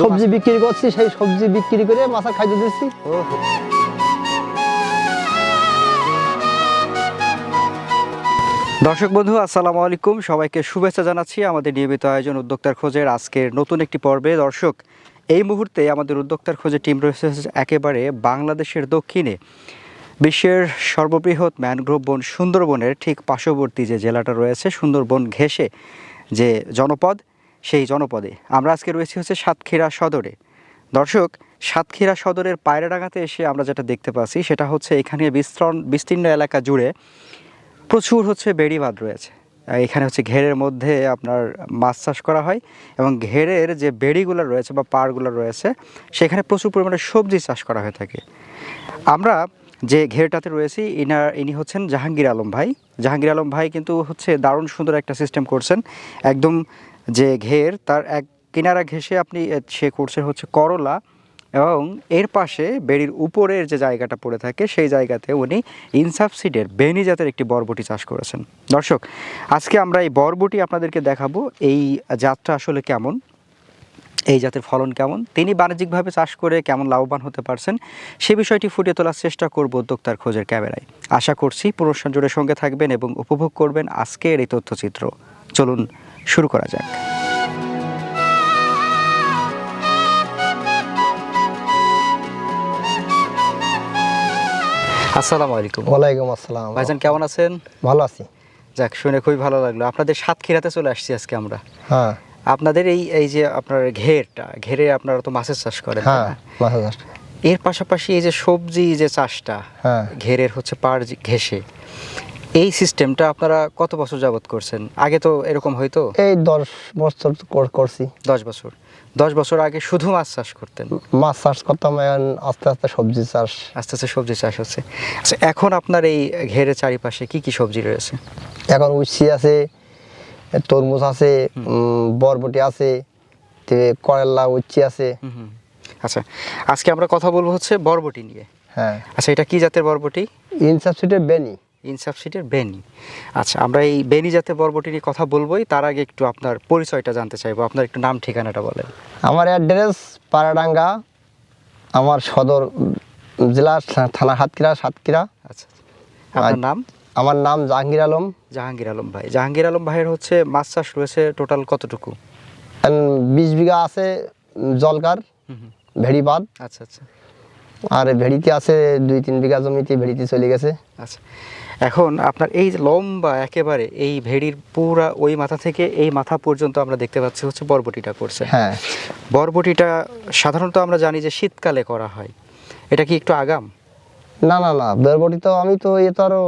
সবজি বিক্রি করছি, সেই সবজি বিক্রি করে মাছের খাদ্য দিচ্ছি। দর্শক বন্ধু আসসালামু আলাইকুম, সবাইকে শুভেচ্ছা জানাচ্ছি আমাদের নিয়মিত আয়োজন উদ্যোক্তার খোঁজের আজকের নতুন একটি পর্বে। দর্শক, এই মুহূর্তে আমাদের উদ্যোক্তার খোঁজে টিম রয়েছে একেবারে বাংলাদেশের দক্ষিণে বিশ্বের সর্ববৃহৎ ম্যানগ্রোভ বন সুন্দরবনের ঠিক পার্শ্ববর্তী যে জেলাটা রয়েছে, সুন্দরবন ঘেঁষে যে জনপদ, সেই জনপদে আমরা আজকে রয়েছি হচ্ছে সাতক্ষীরা সদরে। দর্শক, সাতক্ষীরা সদরের পায়রাডাঙ্গাতে এসে আমরা যেটা দেখতে পাচ্ছি সেটা হচ্ছে এখানে বিস্তীর্ণ এলাকা জুড়ে প্রচুর হচ্ছে বেড়িবাঁধ রয়েছে। এখানে হচ্ছে ঘেরের মধ্যে আপনার মাছ চাষ করা হয় এবং ঘেরের যে বেড়িগুলো রয়েছে বা পাড়গুলো রয়েছে সেখানে প্রচুর পরিমাণে সবজি চাষ করা হয়ে থাকে। আমরা যে ঘেরটাতে রয়েছি ইনি হচ্ছেন জাহাঙ্গীর আলম ভাই। জাহাঙ্গীর আলম ভাই কিন্তু হচ্ছে দারুণ সুন্দর একটা সিস্টেম করছেন। একদম যে ঘের তার এক কিনারা ঘেঁষে আপনি সে করছে হচ্ছে করলা, এবং এর পাশে বেড়ির উপরের যে জায়গাটা পড়ে থাকে সেই জায়গাতে উনি ইনসাফ সিডের বেনি জাতের একটি বরবটি চাষ করেছেন। দর্শক, আজকে আমরা এই বরবটি আপনাদেরকে দেখাবো, এই জাতটা আসলে কেমন, এই জাতের ফলন কেমন, তিনি বাণিজ্যিকভাবে চাষ করে কেমন লাভবান হতে পারছেন সে বিষয়টি ফুটিয়ে তোলার চেষ্টা করব উদ্যোক্তার খোঁজের ক্যামেরায়। আশা করছি পুরো জুড়ে সঙ্গে থাকবেন এবং উপভোগ করবেন আজকের এই তথ্যচিত্র। চলুন শুরু করা যাক। আসসালামু আলাইকুম। ওয়ালাইকুম আসসালাম। ভাইজান কেমন আছেন? ভালো আছি। যাক, শুনে খুবই ভালো লাগলো। আপনাদের সাতক্ষীরাতে চলে আসছি আজকে আমরা। হ্যাঁ, আপনাদের এই যে আপনার ঘেরে আপনারা তো মাছের চাষ করেন, হ্যাঁ, মাছের চাষ। এর পাশাপাশি এই যে সবজি যে চাষটা, হ্যাঁ, ঘেরের হচ্ছে পাড় ঘেঁষে, এই সিস্টেমটা আপনারা কত বছর যাবত করছেন? আগে তো এরকম হয়তো এই 10 বছর করছি। 10 বছর আগে শুধু মাছ চাষ করতেন? মাছ চাষ করতাম, এখন আস্তে আস্তে সবজি চাষ। আস্তে আস্তে সবজি চাষ হচ্ছে। আচ্ছা, এখন আপনার এই ঘেরের চারিপাশে কি কি সবজি রয়েছে? এখন উচ্ছি আছে, তরমুজ আছে, বরবটি আছে, করলা, উচ্ছি আছে। আচ্ছা, আজকে আমরা কথা বলবো হচ্ছে বরবটি নিয়ে। হ্যাঁ। আচ্ছা, এটা কি জাতের বরবটি? ইনসাফ সিডের বেনি। ইনসাফ সিডের বেনি। আচ্ছা, আমরা এই বেনি জাতের বরবটি নিয়ে কথা বলবোই, তার আগে একটু আপনার পরিচয়টা জানতে চাইবো। আপনার একটু নাম ঠিকানাটা বলেন। আমার অ্যাড্রেস পায়রাডাঙ্গা, আমার সদর জেলা থানা সাতক্ষীরা। আচ্ছা, আপনার নাম? আমার নাম জাহাঙ্গীর আলম। জাহাঙ্গীর আলম ভাই। জাহাঙ্গীর আলম ভাইয়ের হচ্ছে মাছ চাষ রয়েছে টোটাল কতটুকু? 20 বিঘা আছে জলকার, ভেড়িবাঁধ। আচ্ছা আচ্ছা। আর ভেড়িতে আছে 2-3 বিঘা জমিতে ভেড়িতে চলে গেছে। আচ্ছা, এখন আপনার এই যে লম্বা একেবারে এই ভেড়ির পুরা ওই মাথা থেকে এই মাথা পর্যন্ত আমরা দেখতে পাচ্ছি হচ্ছে বরবটিটা করছে। হ্যাঁ। বরবটিটা সাধারণত আমরা জানি যে শীতকালে করা হয়, এটা কি একটু আগাম? না না না, বরবটি তো আমি তো এ তো আরো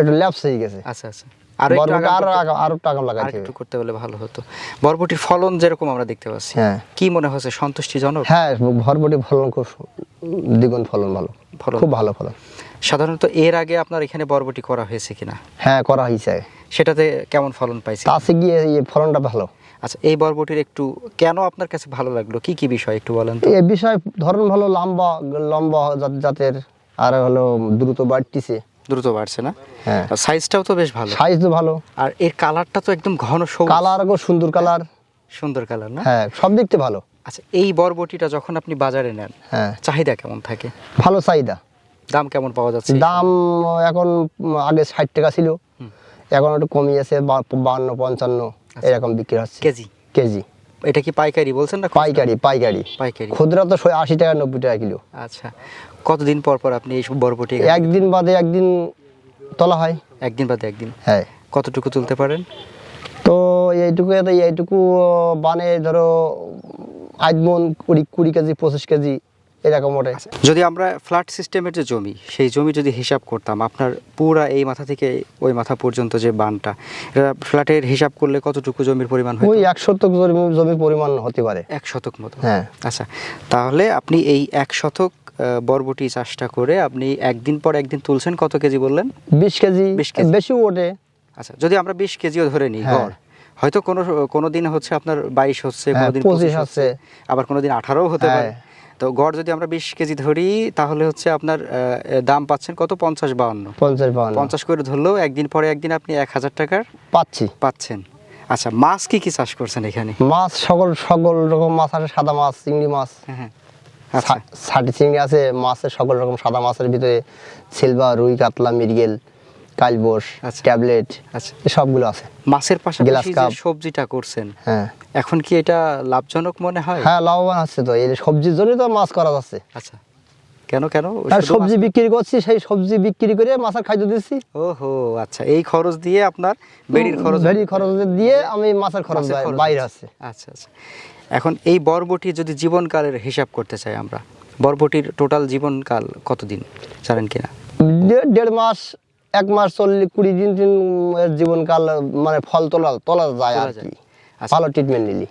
একটু ল্যাপস হয়ে গেছে। আচ্ছা আচ্ছা, আরো একটু আগাম আরো টাকা লাগাইতে হবে। একটু করতে হলে ভালো হতো। বরবটির ফলন যেরকম আমরা দেখতে পাচ্ছি, হ্যাঁ। কি মনে হচ্ছে, সন্তুষ্টিজনক? হ্যাঁ, বরবটি ফলন খুব দ্বিগুণ ফলন, ভালো ফলন খুব ভালো ফলন। সাধারণত এর আগে আপনার এখানে বরবটি করা হয়েছে কিনা? হ্যাঁ, করা হয়েছে। সেটাতে কেমন ফলন পাইছে? তাতে গিয়ে এই ফলনটা ভালো। আচ্ছা, এই বরবটির একটু কেন আপনার কাছে ভালো লাগলো, কি কি বিষয় একটু বলেন তো? এই বিষয় ধরন ভালো, লম্বা লম্বা জাতের, আর হলো দ্রুত বাড়তিছে। দ্রুত বাড়ছে না? হ্যাঁ। আর সাইজটাও তো বেশ ভালো। সাইজ তো ভালো, আর এর কালারটা তো একদম ঘন সবুজ। কালার সুন্দর কালার। সুন্দর কালার না? হ্যাঁ, সব দিকতে ভালো। আচ্ছা, এই বরবটিটা যখন আপনি বাজারে নেন, হ্যাঁ, চাহিদা কেমন থাকে? ভালো চাহিদা। দাম কেমন পাওয়া যাচ্ছে? দাম এখন আগে 60 টাকা ছিল, এখন একটু কমিয়েছে, 52-55 এরকম বিক্রি হচ্ছে কেজি? কেজি। এটা কি পাইকারি বলছেন না? পাইকারি। পাইকারি। খুচরা তো 80 টাকা 90 টাকা কিলো। আচ্ছা, কতদিন পর পর আপনি এই বরবটি? একদিন বাদে একদিন তোলা হয়। একদিন বাদে একদিন? হ্যাঁ। কতটুকু তুলতে পারেন? তো এইটুকু বানে ধরো 8 মণ, 20 কেজি 25 কেজি এরকম ওঠে। যদি আমরা ফ্ল্যাট সিস্টেমের যে জমি, সেই জমি যদি হিসাব করতাম, আপনার পুরা এই মাথা থেকে ওই মাথা পর্যন্ত যে বানটা, এটা ফ্ল্যাটের হিসাব করলে কতটুকু জমির পরিমাণ হয়? ওই 1 শতক জমির পরিমাণ হতে পারে। 1 শতক মতো? হ্যাঁ। আচ্ছা, তাহলে আপনি এই 1 শতক বরবটি চাষটা করে আপনি একদিন পর একদিন তুলছেন কত কেজি বললেন? 20 কেজি। বেশি ওঠে। আচ্ছা, যদি আমরা 20 কেজিও ধরে নিই, গড় হয়তো কোনো দিন হচ্ছে আপনার 22 হচ্ছে, কোনো দিন 25 হচ্ছে, আবার কোনো দিন 18ও হতে পারে। তো গড় যদি আমরা 20 কেজি ধরি তাহলে হচ্ছে আপনার দাম পাচ্ছেন কত? 50-52 করে ধরলেও একদিন পরে একদিন আপনি 1000 টাকার পাচ্ছেন। আচ্ছা, মাছ কি কি চাষ করছেন এখানে? মাছ সকল রকম মাছ আছে, সাদা মাছ, চিংড়ি মাছ, হ্যাঁ, আচ্ছা ছাটি চিংড়ি আছে, মাছের সকল রকম সাদা মাছের ভিতরে সিলভার, রুই, কাতলা, মৃগেল, কালবোস, আচ্ছা। ট্যাবলেট, আচ্ছা, সবগুলো আছে। মাছের গ্লাস পাশাপাশি যে কাপ। সবজিটা করছেন, হ্যাঁ এখন কি এটা লাভজনক মনে হয়? হ্যাঁ, লাভবান হচ্ছে তো, এই সবজির জন্যই তো মাছ করা যাচ্ছে। আচ্ছা, কেন কেন? আর শুধু সবজি মাছ- বিক্রি করছি, সেই সবজি বিক্রি করে মাছের খাদ্য দিচ্ছি। ওহো, আচ্ছা, এই খরচ দিয়ে আপনার বেড়ির খরচ ভেরি খরচ দিয়ে আমি মাছের খরচ মাছের খরচ বাইরে হচ্ছে। আছে। আচ্ছা আচ্ছা, এখন এই বরবটির যদি জীবনকালের হিসাব করতে চাই আমরা, বরবটির টোটাল জীবনকাল কতদিন জানেন কিনা? 1.5 মাস, 1 মাস 40-20 দিন এর জীবনকাল, মানে ফল তোলা যায় তোলা আর যায়। কি, আচ্ছা। ভালো ট্রিটমেন্ট নিলি।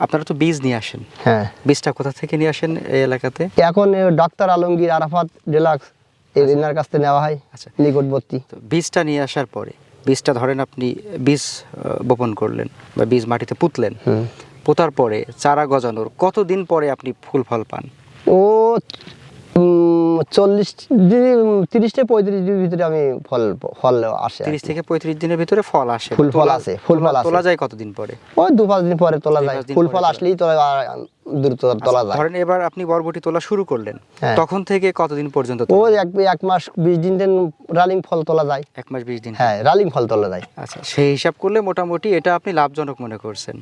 আপনারা তো বীজ নিয়ে আসেন, হ্যাঁ, বীজটা কোথা থেকে নিয়ে আসেন এই এলাকাতে? এখন ডাক্তার আলমগীর আরাফাত ডিলাক্স এনার কাছ থেকে নেওয়া হয়, আচ্ছা। নিকটবর্তী। তো বীজটা নিয়ে আসার পরে, বীজটা ধরেন আপনি বীজ বপন করলেন বা বীজ মাটিতে পুঁতলেন, পোতার পরে চারা গজানোর কতদিন পরে আপনি ফুল ফল পান? ও 40 দিন, 30 থেকে 35 দিনের ভিতরে আমি ফল আসে। 30 থেকে 35 দিনের ভিতরে ফল আসে। ফুল ফল তোলা- আসে, ফুল ফল আসে। তোলা যায় কতদিন পরে? ওই 2-5 দিন পরে তোলা যায়, 2-5 দিন ফুল পরে ফল তোলা। আসলেই তোলা দ্রুত তোলা যায়। ধরেন এবার আপনি বরবটি তোলা শুরু করলেন, হ্যাঁ। তখন থেকে কতদিন পর্যন্ত তোলা ওই যায়? 1 মাস 20 দিন রালিং ফল তোলা যায়। 1 মাস 20 দিন। হ্যাঁ, রালিং ফল তোলা যায়। আচ্ছা, সেই হিসাব করলে মোটামুটি এটা আপনি লাভজনক মনে করছেন,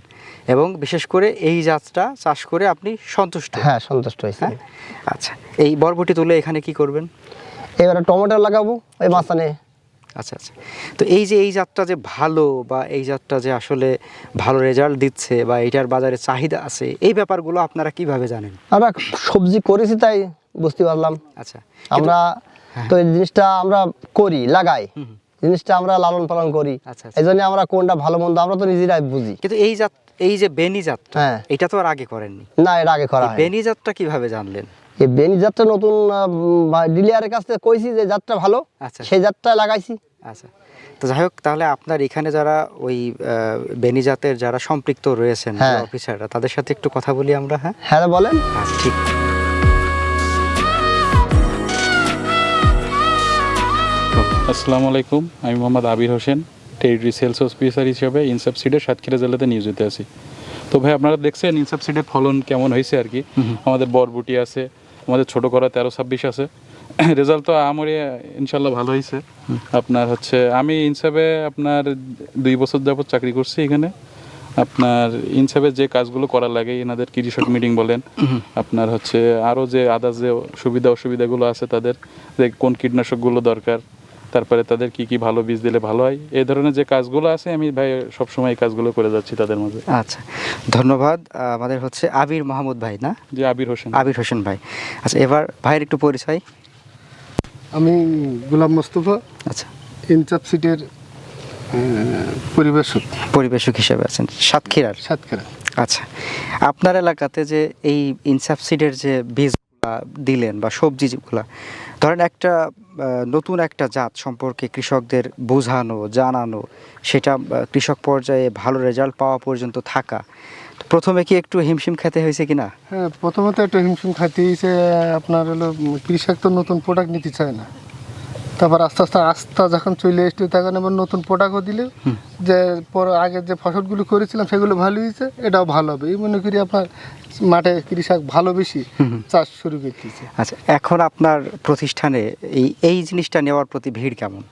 এবং বিশেষ করে এই জাতটা চাষ করে আপনি সন্তুষ্ট। হ্যাঁ, সন্তুষ্ট হয়েছে। হ্যাঁ, আচ্ছা, এই বরবটি তুলে এখানে কি করবেন? এবারে টমেটো লাগাবো এই মাঝখানে। আচ্ছা আচ্ছা, তো এই যে এই জাতটা যে ভালো, বা এই জাতটা যে আসলে ভালো রেজাল্ট দিচ্ছে, বা এটার বাজারে চাহিদা আছে, এই ব্যাপারগুলো আপনারা কিভাবে জানেন? আমরা সবজি করেছি তাই বুঝতে পারলাম। আচ্ছা, আমরা তো এই জিনিসটা আমরা করি, লাগাই, হুম। জিনিসটা আমরা লালন পালন করি, আচ্ছা, আচ্ছা। এই জন্য আমরা কোনটা ভালো মন্দ আমরা তো নিজেরাই বুঝি। কিন্তু এই জাত, এই যে বেনি জাত, হ্যাঁ, এটা তো আর আগে করেননি। না, এর আগে করা এই হয়। বেনি জাতটা কিভাবে জানলেন? এই বেনি জাতটা নতুন ডিলিয়ারের কাছ থেকে কইছি যে জাতটা ভালো, আচ্ছা সেই জাতটা লাগাইছি। আচ্ছা, তো যাই হোক, তাহলে আপনার এখানে যারা ওই বেনি জাতের যারা সম্পৃক্ত রয়েছেন, হ্যাঁ। অফিসাররা, তাদের সাথে একটু কথা বলি আমরা। হ্যাঁ, হ্যাঁ, বলেন। আচ্ছা, ঠিক। আসসালামু আলাইকুম, আমি Mohammad Abir Hossain, territory sales officer হিসেবে ইনসাফ সিডের সাতক্ষীরা জেলাতে নিয়োজিত আছি। তো ভাই, আপনারা দেখছেন ইনসাফ সিডের ফলন কেমন হয়েছে আর কি। আমাদের বরবটি আছে, আমাদের ছোট করা 13-26 আছে, রেজাল্ট তো আমরে ইনশাল্লাহ ভালো হয়েছে। আপনার হচ্ছে আমি ইনসাফে আপনার 2 বছর যাবত চাকরি করছি এখানে। আপনার ইনসাফে যে কাজগুলো করা লাগে, এনাদের কৃষক মিটিং বলেন, আপনার হচ্ছে আরও যে আদার্স যে সুবিধা অসুবিধাগুলো আছে, তাদের যে কোন কীটনাশকগুলো দরকার, তারপরে তাদের কি কি ভালো বীজ দিলে ভালো হয়, এই ধরনের যে কাজগুলো আছে, আমি ভাই সবসময় এই কাজগুলো করে যাচ্ছি তাদের মাঝে। আচ্ছা, ধন্যবাদ। আমাদের হচ্ছে আবির মাহমুদ ভাই, না? যে আবির হোসেন। আবির হোসেন ভাই। আচ্ছা, এবার ভাইয়ের একটু পরিচয়। আমি গোলাম মোস্তফা, আচ্ছা, ইনসাফ সিটের পরিবেশক, পরিবেশক হিসেবে আছেন সাতক্ষীরার। সাতক্ষীরা। আচ্ছা, আপনার এলাকাতে যে এই ইনসাফ সিডের যে বীজগুলা দিলেন বা সবজিগুলা, ধরেন একটা নতুন একটা জাত সম্পর্কে কৃষকদের বোঝানো, জানানো, সেটা কৃষক পর্যায়ে ভালো রেজাল্ট পাওয়া পর্যন্ত থাকা, তো প্রথমে কি একটু হিমশিম খেতে হয়েছে কিনা? হ্যাঁ, প্রথমত একটা হিমশিম খাইতে হয়েছে। আপনার হলো কৃষক তো নতুন প্রোডাক্ট নিতে চায় না, তারপর আস্তে আস্তে আস্থা যখন চলে এসছে, তখন এবার নতুন প্রোডাক্টও দিলে যে আগে যে ফসলগুলো করেছিলাম সেগুলো ভালো হয়েছে, এটাও ভালো হবে, এই মনে করি আপনার মাঠে কৃষক ভালো বেশি চাষ শুরু করতেছে। আচ্ছা, এখন আপনার প্রতিষ্ঠানে এই জিনিসটা নেওয়ার প্রতি ভিড় কেমন?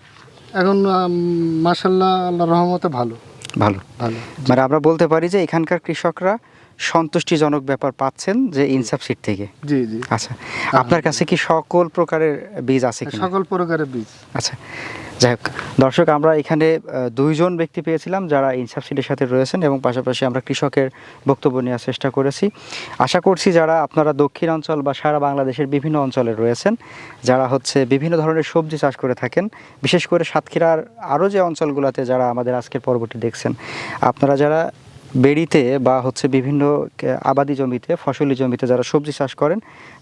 এখন মাশাআল্লাহ, আল্লাহর রহমতে ভালো ভালো। ভালো। মানে আমরা বলতে পারি যে এখানকার কৃষকরা সন্তুষ্টিজনক ব্যাপার পাচ্ছেন যে ইনসাফ সিড থেকে। জি জি, আচ্ছা, আপনার কাছে কি সকল প্রকারের বীজ আছে কিনা? সকল প্রকারের বীজ। আচ্ছা, যাই হোক দর্শক, আমরা এখানে 2 জন ব্যক্তি পেয়েছিলাম যারা ইনসাফ সিডের সাথে রয়েছেন, এবং পাশাপাশি আমরা কৃষকের বক্তব্য নেওয়ার চেষ্টা করেছি। আশা করছি যারা আপনারা দক্ষিণ অঞ্চল বা সারা বাংলাদেশের বিভিন্ন অঞ্চলে রয়েছেন, যারা হচ্ছে বিভিন্ন ধরনের সবজি চাষ করে থাকেন, বিশেষ করে সাতক্ষীরার আরও যে অঞ্চলগুলোতে যারা আমাদের আজকের পর্বটি দেখছেন, আপনারা যারা বেড়িতে বা হচ্ছে বিভিন্ন আবাদি জমিতে, ফসলি জমিতে যারা সবজি চাষ করেন,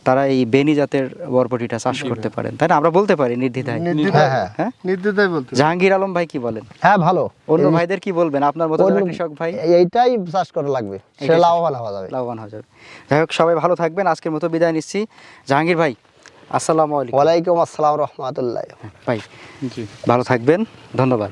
তারা এই বেনি জাতের বরবটিটা চাষ করতে পারেন, তাই না? আমরা বলতে পারি নির্দ্বিধায়। নির্দ্বিধায়, হ্যাঁ, নির্দ্বিধায় বলতে। জাহাঙ্গীর আলম ভাই কি বলেন? হ্যাঁ, ভালো। অন্য ভাইদের কি বলবেন, আপনার মতো যারা কৃষক ভাই? এইটাই চাষ করা লাগবে, সে এইটাই লাভবান হওয়া যাবে। লাভবান হয়ে যাবে। যাই হোক, সবাই ভালো থাকবেন, আজকের মতো বিদায় নিচ্ছি। জাহাঙ্গীর ভাই, আসসালামু আলাইকুম। ওয়ালাইকুম আসসালাম রহমতুল্লাহ। ভাই, জি, ভালো থাকবেন, ধন্যবাদ।